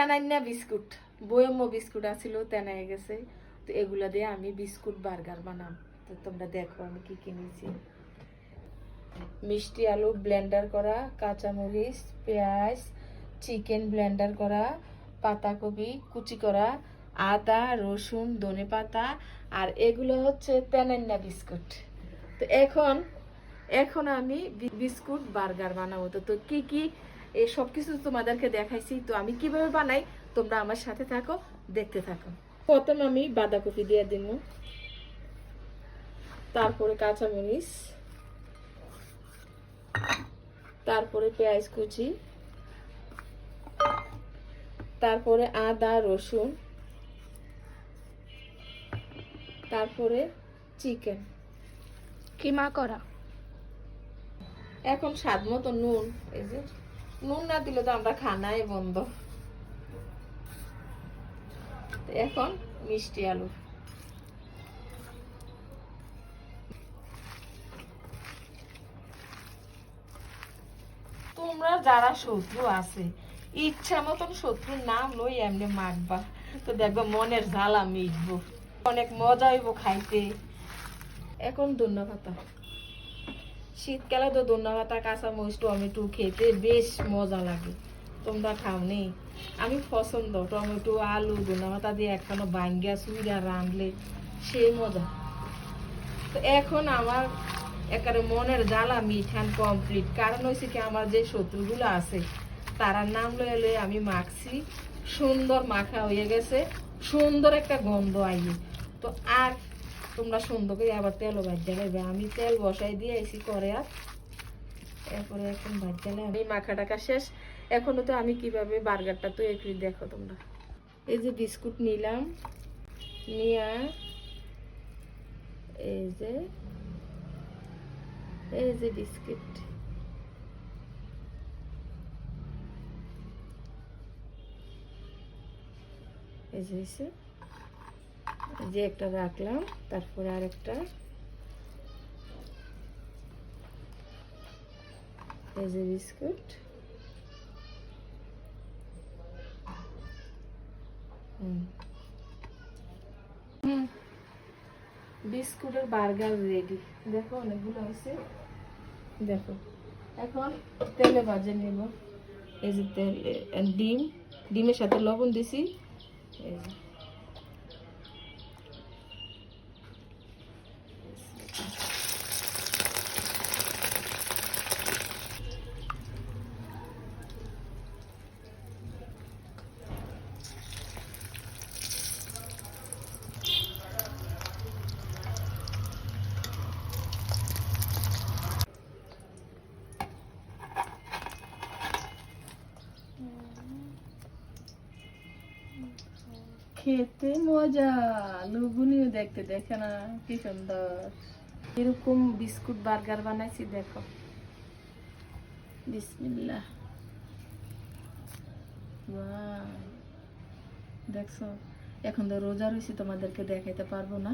তেনাইনা biscuit, বয়ম্য biscuit আছিল তেনাই গেছে, তো এগুলা দিয়ে আমি বিস্কুট বার্গার বানাম। তো তোমরা দেখো আমি কি কিনেছি। মিষ্টি আলু ব্লেন্ডার করা, কাঁচামরিচ, পেঁয়াজ, চিকেন ব্লেন্ডার করা, পাতাকপি কুচি করা, আদা রসুন ধনেপাতা, আর এগুলো হচ্ছে তেনাইনা বিস্কুট। তো এখন এখন আমি বিস্কুট বার্গার বানাবো। তো কি কি এই সব কিছু তোমাদেরকে দেখাইছি। তো আমি কিভাবে বানাই তোমরা আমার সাথে থাকো, দেখতে থাকো। প্রথম আমি বাঁধাকপি দিয়ে দিব, তারপরে কাঁচামরিচ, তারপরে পেঁয়াজ কুচি, তারপরে আদা রসুন, তারপরে চিকেন কিমা করা। এখন স্বাদ মতো নুন, এই যে নুন না দিলে তো আমরা খানাই বন্ধ। এখন মিষ্টি আলু, তোমরা যারা শত্রু আছে ইচ্ছা মতন শত্রুর নাম লই এমনি মাখবা, তো দেখবা মনের জ্বালা মিটবো, অনেক মজা হইব খাইতে। এখন ধন্যবাদ, শীতকালে তো ধন্যবাদ কাঁচামরিচ টমেটো খেতে বেশ মজা লাগে। তোমরা খাওনি? আমি পছন্দ টমেটো আলু ধন্যবাদ দিয়ে একখানো বাঙ্গা চুইরা রাঁধলে সেই মজা। তো এখন আমার একেবারে মনের জ্বালা মিঠান কমপ্লিট। কারণ হয়েছে কি, আমার যে শত্রুগুলো আছে তারার নাম লয়ে লয়ে আমি মাখছি, সুন্দর মাখা হয়ে গেছে, সুন্দর একটা গন্ধ আইয়ে। তো আর তোমরা সুন্দর করে আবার তেলও ভাজা লাগবে। আমি তেল বসাই দিয়ে এসি করে, আর এরপরে এখন ভাজা লাগবে। এই মাখা টাকা শেষ। এখনো তো আমি কিভাবে বার্গারটা তো একটু দেখো তোমরা। এই যে বিস্কুট নিলাম, নিয়ে এই যে বিস্কিট, এই যে একটা রাখলাম, তারপরে আরেকটা, এই যে বিস্কুট, বিস্কুটের বার্গার রেডি। দেখো অনেকগুলো হয়েছে, দেখো। এখন তেলে ভাজে নেব। এই যে তেল, ডিমের সাথে লবণ দিছি, এই যে খেতে মজা, লুবনীয় দেখতে, দেখে না কি সুন্দর। এরকম বিস্কুট বার্গার বানাইছি, দেখো। বিসমিল্লাহ, দেখছো। এখন তো রোজা রয়েছে, তোমাদেরকে দেখাইতে পারবো না।